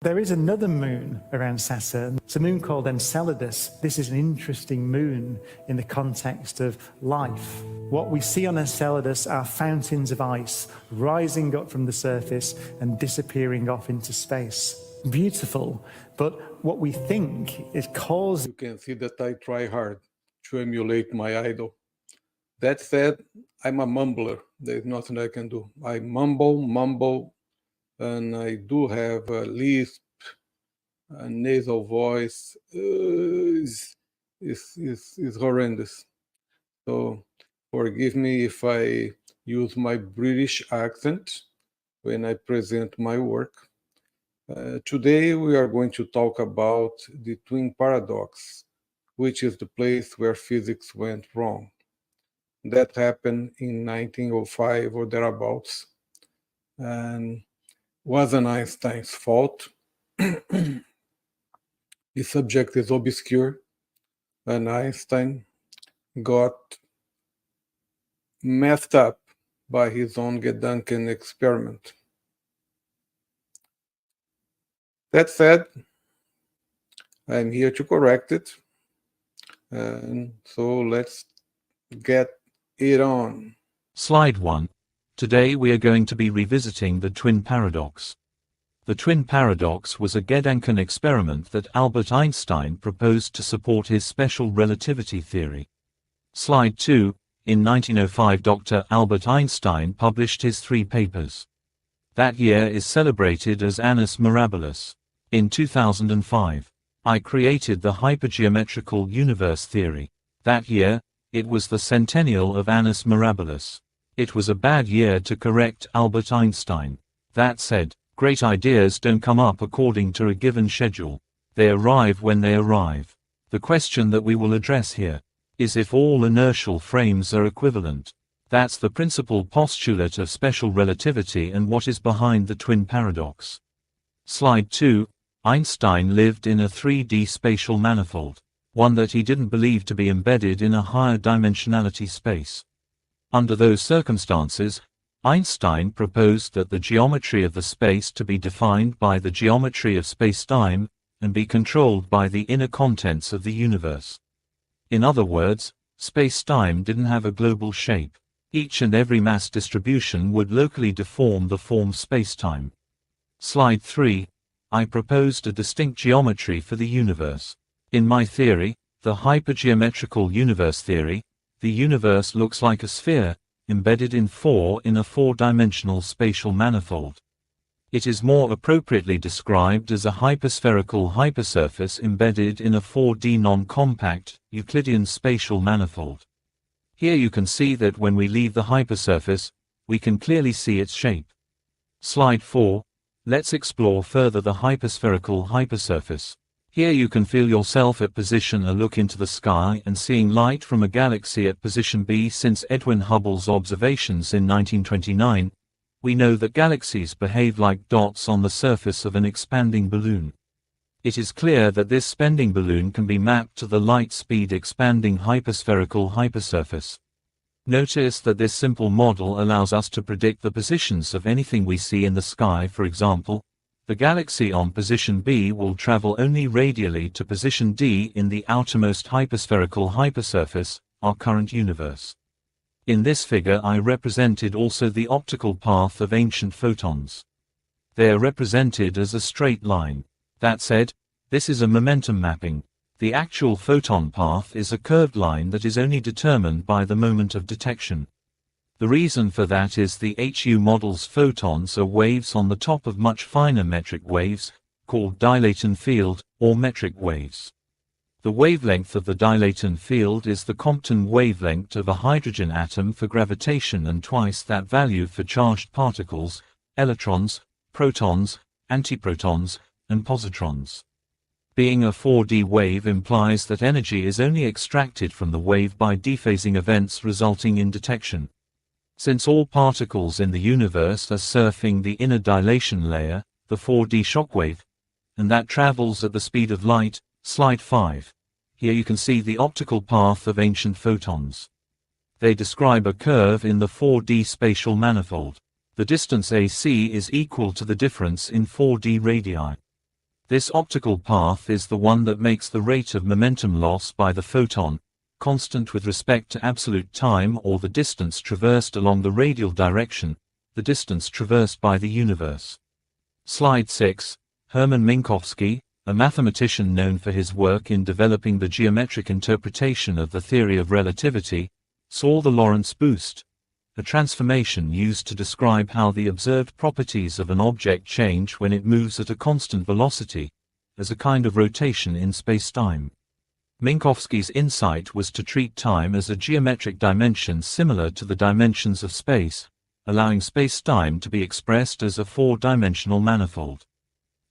There is another moon around Saturn. It's a moon called Enceladus. This is an interesting moon in the context of life. What we see on Enceladus are fountains of ice rising up from the surface and disappearing off into space. Beautiful, but what we think is causing... You can see that I try hard to emulate my idol. That said, I'm a mumbler. There's nothing I can do. I mumble, and I do have a lisp, a nasal voice. Is horrendous. So forgive me if I use my British accent when I present my work. Today we are going to talk about the twin paradox, which is the place where physics went wrong. That happened in 1905 or thereabouts, and wasn't Einstein's fault. The subject is obscure, and Einstein got messed up by his own Gedanken experiment. That said, I'm here to correct it, and so let's get it on. Slide 1. Today we are going to be revisiting the twin paradox. The twin paradox was a Gedanken experiment that Albert Einstein proposed to support his special relativity theory. Slide 2. In 1905, Dr. Albert Einstein published his 3 papers. That year is celebrated as Annus Mirabilis. In 2005, I created the hypergeometrical universe theory. That year, it was the centennial of Annus Mirabilis. It was a bad year to correct Albert Einstein. That said, great ideas don't come up according to a given schedule. They arrive when they arrive. The question that we will address here is if all inertial frames are equivalent. That's the principal postulate of special relativity and what is behind the twin paradox. Slide 2. Einstein lived in a 3D spatial manifold, one that he didn't believe to be embedded in a higher dimensionality space. Under those circumstances, Einstein proposed that the geometry of the space to be defined by the geometry of spacetime, and be controlled by the inner contents of the universe. In other words, spacetime didn't have a global shape. Each and every mass distribution would locally deform the form spacetime. Slide 3. I proposed a distinct geometry for the universe. In my theory, the hypergeometrical universe theory, the universe looks like a sphere, embedded in a four-dimensional spatial manifold. It is more appropriately described as a hyperspherical hypersurface embedded in a 4D non-compact, Euclidean spatial manifold. Here you can see that when we leave the hypersurface, we can clearly see its shape. Slide 4. Let's explore further the hyperspherical hypersurface. Here you can feel yourself at position A. Look into the sky and seeing light from a galaxy at position B. Since Edwin Hubble's observations in 1929, we know that galaxies behave like dots on the surface of an expanding balloon. It is clear that this spending balloon can be mapped to the light-speed expanding hyperspherical hypersurface. Notice that this simple model allows us to predict the positions of anything we see in the sky. For example, the galaxy on position B will travel only radially to position D in the outermost hyperspherical hypersurface, our current universe. In this figure I represented also the optical path of ancient photons. They are represented as a straight line. That said, this is a momentum mapping. The actual photon path is a curved line that is only determined by the moment of detection. The reason for that is the HU model's photons are waves on the top of much finer metric waves, called dilaton field, or metric waves. The wavelength of the dilaton field is the Compton wavelength of a hydrogen atom for gravitation and twice that value for charged particles, electrons, protons, antiprotons, and positrons. Being a 4D wave implies that energy is only extracted from the wave by dephasing events resulting in detection. Since all particles in the universe are surfing the inner dilation layer, the 4D shockwave, and that travels at the speed of light. Slide 5. Here you can see the optical path of ancient photons. They describe a curve in the 4D spatial manifold. The distance AC is equal to the difference in 4D radii. This optical path is the one that makes the rate of momentum loss by the photon constant with respect to absolute time or the distance traversed along the radial direction, the distance traversed by the universe. Slide 6. Hermann Minkowski, a mathematician known for his work in developing the geometric interpretation of the theory of relativity, saw the Lorentz boost, a transformation used to describe how the observed properties of an object change when it moves at a constant velocity, as a kind of rotation in spacetime. Minkowski's insight was to treat time as a geometric dimension similar to the dimensions of space, allowing spacetime to be expressed as a four-dimensional manifold.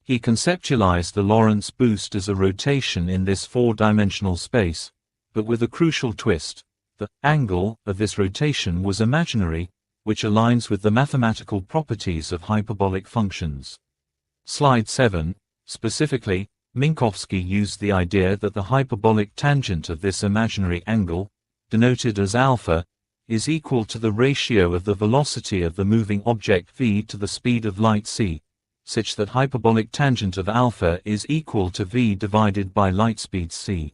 He conceptualized the Lorentz boost as a rotation in this four-dimensional space, but with a crucial twist. The angle of this rotation was imaginary, which aligns with the mathematical properties of hyperbolic functions. Slide 7. Specifically, Minkowski used the idea that the hyperbolic tangent of this imaginary angle, denoted as alpha, is equal to the ratio of the velocity of the moving object v to the speed of light c, such that hyperbolic tangent of alpha is equal to v divided by light speed c.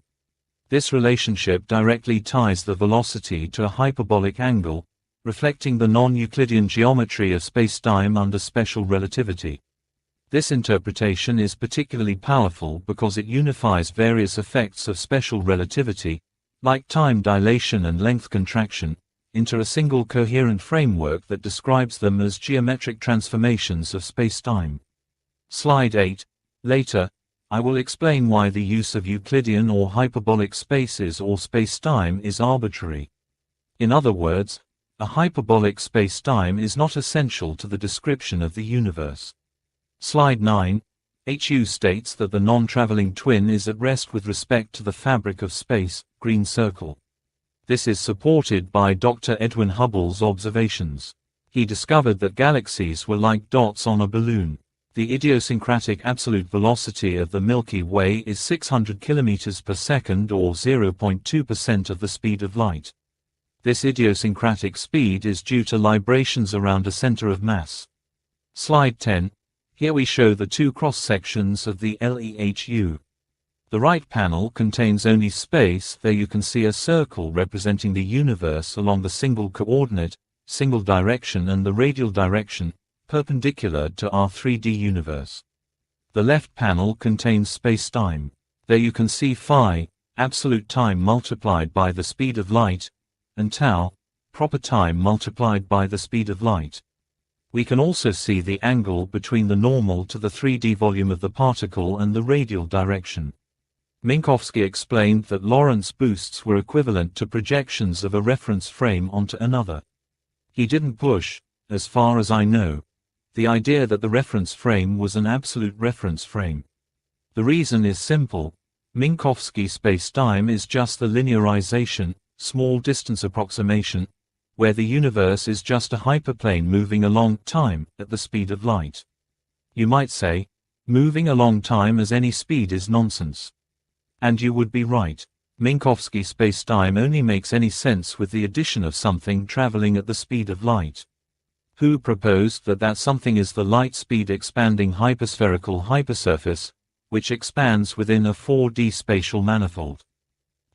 This relationship directly ties the velocity to a hyperbolic angle, reflecting the non-Euclidean geometry of spacetime under special relativity. This interpretation is particularly powerful because it unifies various effects of special relativity, like time dilation and length contraction, into a single coherent framework that describes them as geometric transformations of spacetime. Slide 8. Later, I will explain why the use of Euclidean or hyperbolic spaces or spacetime is arbitrary. In other words, a hyperbolic spacetime is not essential to the description of the universe. Slide 9. HU states that the non-traveling twin is at rest with respect to the fabric of space, green circle. This is supported by Dr. Edwin Hubble's observations. He discovered that galaxies were like dots on a balloon. The idiosyncratic absolute velocity of the Milky Way is 600 km per second or 0.2% of the speed of light. This idiosyncratic speed is due to librations around a center of mass. Slide 10. Here we show the two cross-sections of the LEHU. The right panel contains only space. There you can see a circle representing the universe along the single coordinate, single direction and the radial direction, perpendicular to our 3D universe. The left panel contains spacetime. There you can see phi, absolute time multiplied by the speed of light, and tau, proper time multiplied by the speed of light. We can also see the angle between the normal to the 3D volume of the particle and the radial direction. Minkowski explained that Lorentz boosts were equivalent to projections of a reference frame onto another. He didn't push, as far as I know, the idea that the reference frame was an absolute reference frame. The reason is simple. Minkowski spacetime is just the linearization, small distance approximation, where the universe is just a hyperplane moving along time at the speed of light. You might say, moving along time as any speed is nonsense. And you would be right. Minkowski spacetime only makes any sense with the addition of something traveling at the speed of light. Who proposed that something is the light speed expanding hyperspherical hypersurface, which expands within a 4D spatial manifold.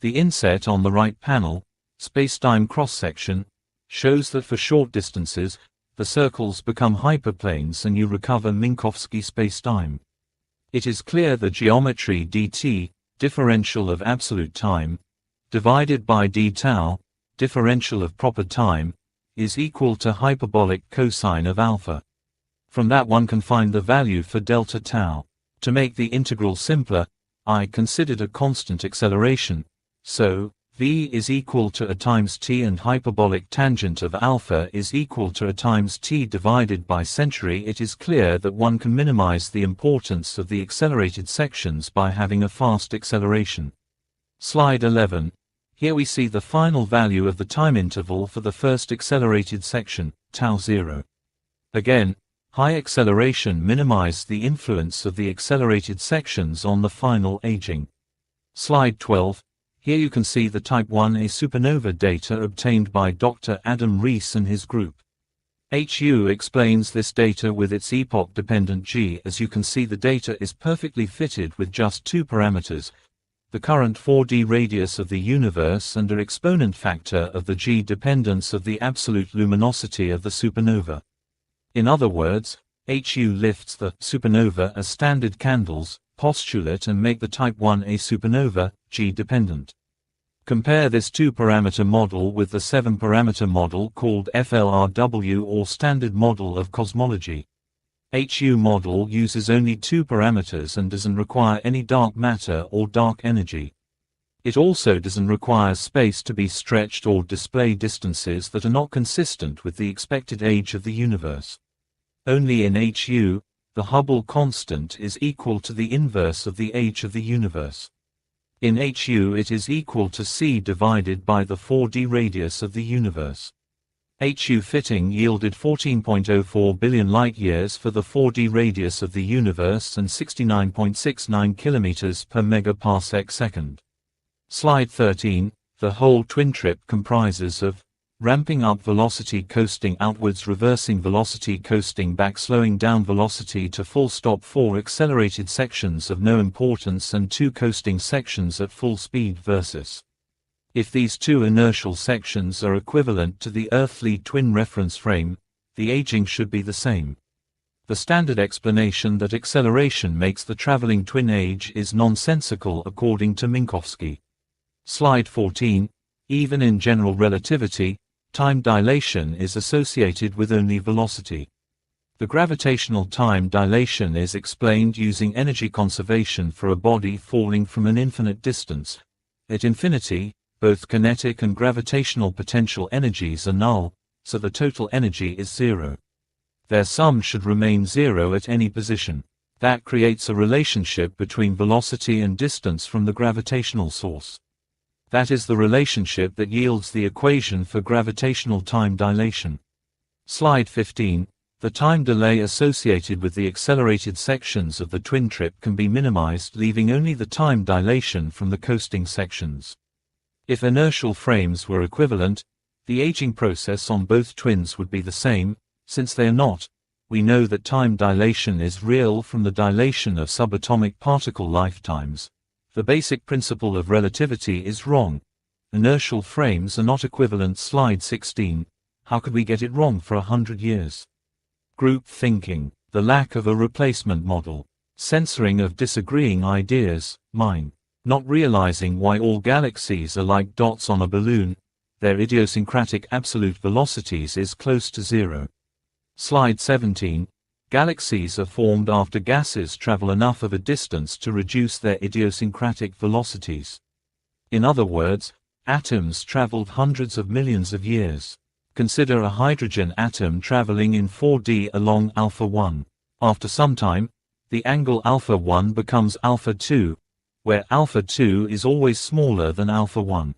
The inset on the right panel, spacetime cross-section, shows that for short distances, the circles become hyperplanes and you recover Minkowski spacetime. It is clear the geometry dt, differential of absolute time, divided by d tau, differential of proper time, is equal to hyperbolic cosine of alpha. From that one can find the value for delta tau. To make the integral simpler, I considered a constant acceleration, so v is equal to a times t and hyperbolic tangent of alpha is equal to a times t divided by century. It is clear that one can minimize the importance of the accelerated sections by having a fast acceleration. Slide 11. Here we see the final value of the time interval for the first accelerated section, tau 0. Again, high acceleration minimized the influence of the accelerated sections on the final aging. Slide 12. Here you can see the Type 1a supernova data obtained by Dr. Adam Rees and his group. HU explains this data with its epoch-dependent G. As you can see, the data is perfectly fitted with just two parameters, the current 4D radius of the universe and an exponent factor of the G dependence of the absolute luminosity of the supernova. In other words, HU lifts the supernova as standard candles postulate and make the type 1a supernova G dependent. Compare this two-parameter model with the seven-parameter model called FLRW, or Standard Model of Cosmology. HU model uses only two parameters and doesn't require any dark matter or dark energy. It also doesn't require space to be stretched or display distances that are not consistent with the expected age of the universe. Only in HU, the Hubble constant is equal to the inverse of the age of the universe. In HU it is equal to c divided by the 4D radius of the universe. HU fitting yielded 14.04 billion light-years for the 4D radius of the universe and 69.69 kilometers per megaparsec second. Slide 13. The whole twin trip comprises of ramping up velocity, coasting outwards, reversing velocity, coasting back, slowing down velocity to full stop, 4 accelerated sections of no importance and 2 coasting sections at full speed versus. If these two inertial sections are equivalent to the earthly twin reference frame, the aging should be the same. The standard explanation that acceleration makes the traveling twin age is nonsensical according to Minkowski. Slide 14. Even in general relativity, time dilation is associated with only velocity. The gravitational time dilation is explained using energy conservation for a body falling from an infinite distance. At infinity, both kinetic and gravitational potential energies are null, so the total energy is zero. Their sum should remain zero at any position. That creates a relationship between velocity and distance from the gravitational source. That is the relationship that yields the equation for gravitational time dilation. Slide 15. The time delay associated with the accelerated sections of the twin trip can be minimized, leaving only the time dilation from the coasting sections. If inertial frames were equivalent, the aging process on both twins would be the same. Since they are not, we know that time dilation is real from the dilation of subatomic particle lifetimes. The basic principle of relativity is wrong. Inertial frames are not equivalent. Slide 16. How could we get it wrong for 100 years? Group thinking, the lack of a replacement model, censoring of disagreeing ideas, mine. Not realizing why all galaxies are like dots on a balloon, their idiosyncratic absolute velocities is close to zero. Slide 17. Galaxies are formed after gases travel enough of a distance to reduce their idiosyncratic velocities. In other words, atoms traveled hundreds of millions of years. Consider a hydrogen atom traveling in 4D along alpha 1. After some time, the angle alpha 1 becomes alpha 2, where alpha 2 is always smaller than alpha 1.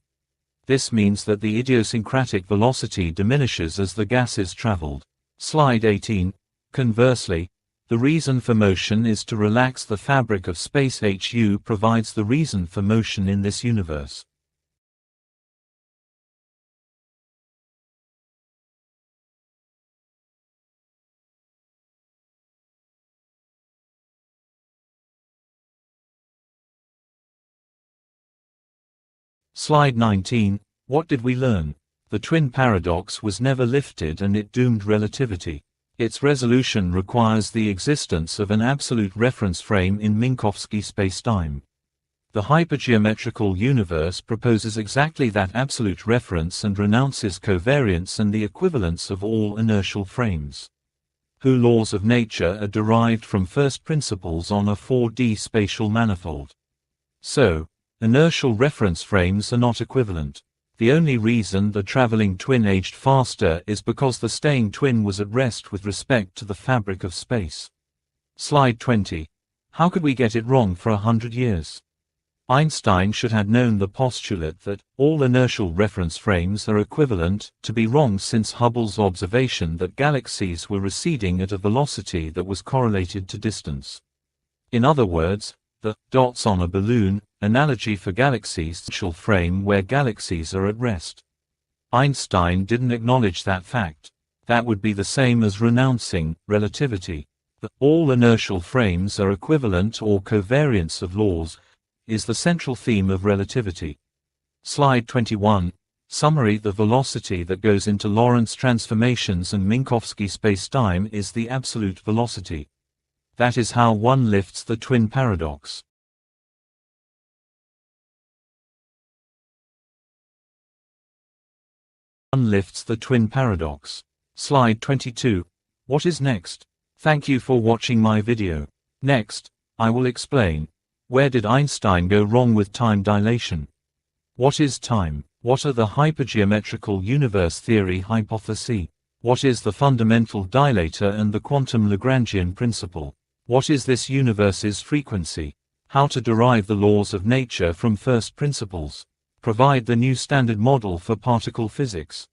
This means that the idiosyncratic velocity diminishes as the gases traveled. Slide 18. Conversely, the reason for motion is to relax the fabric of space. HU provides the reason for motion in this universe. Slide 19. What did we learn? The twin paradox was never lifted and it doomed relativity. Its resolution requires the existence of an absolute reference frame in Minkowski spacetime. The hypergeometrical universe proposes exactly that absolute reference and renounces covariance and the equivalence of all inertial frames. Whose laws of nature are derived from first principles on a 4D spatial manifold. So, inertial reference frames are not equivalent. The only reason the traveling twin aged faster is because the staying twin was at rest with respect to the fabric of space. Slide 20. How could we get it wrong for 100 years? Einstein should have known the postulate that all inertial reference frames are equivalent to be wrong since Hubble's observation that galaxies were receding at a velocity that was correlated to distance. In other words, the dots on a balloon analogy for galaxies frame where galaxies are at rest. Einstein didn't acknowledge that fact. That would be the same as renouncing relativity. That all inertial frames are equivalent or covariants of laws is the central theme of relativity. Slide 21. Summary: the velocity that goes into Lorentz transformations and Minkowski spacetime is the absolute velocity. That is how one lifts the twin paradox. One lifts the twin paradox. Slide 22. What is next? Thank you for watching my video. Next, I will explain, where did Einstein go wrong with time dilation? What is time? What are the hypergeometrical universe theory hypotheses? What is the fundamental dilator and the quantum Lagrangian principle? What is this universe's frequency? How to derive the laws of nature from first principles? Provide the new standard model for particle physics.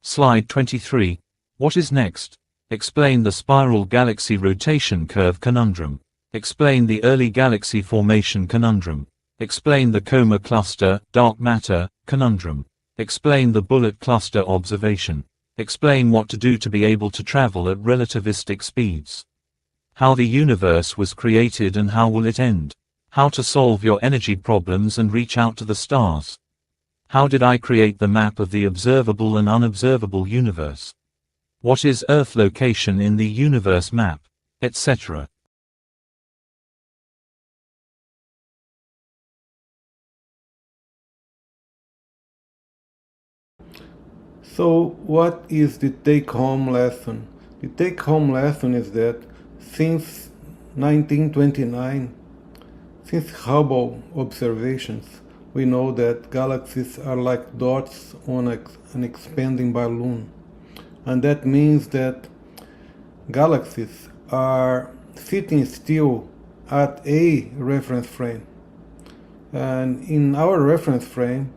Slide 23. What is next? Explain the spiral galaxy rotation curve conundrum. Explain the early galaxy formation conundrum. Explain the coma cluster, dark matter, conundrum. Explain the bullet cluster observation. Explain what to do to be able to travel at relativistic speeds. How the universe was created and how will it end. How to solve your energy problems and reach out to the stars. How did I create the map of the observable and unobservable universe? What is Earth location in the universe map, etc. So what is the take-home lesson? The take-home lesson is that since 1929, since Hubble observations, we know that galaxies are like dots on an expanding balloon. And that means that galaxies are sitting still at a reference frame. And in our reference frame,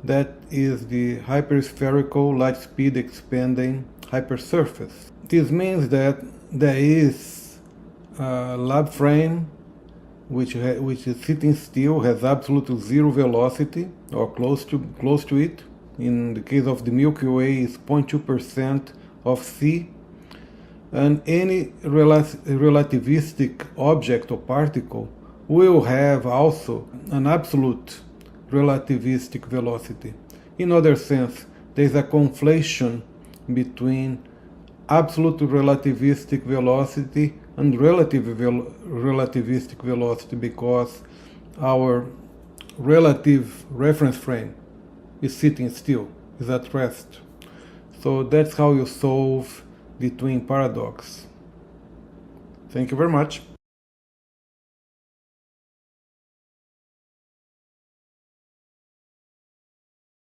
that is the hyperspherical light-speed expanding hypersurface. This means that there is a lab frame which is sitting still, has absolute zero velocity or close to it. In the case of the Milky Way, is 0.2% of c. And any relativistic object or particle will have also an absolute relativistic velocity. In other sense, there is a conflation between absolute relativistic velocity and relative relativistic velocity, because our relative reference frame is sitting still, is at rest. So that's how you solve the twin paradox. Thank you very much.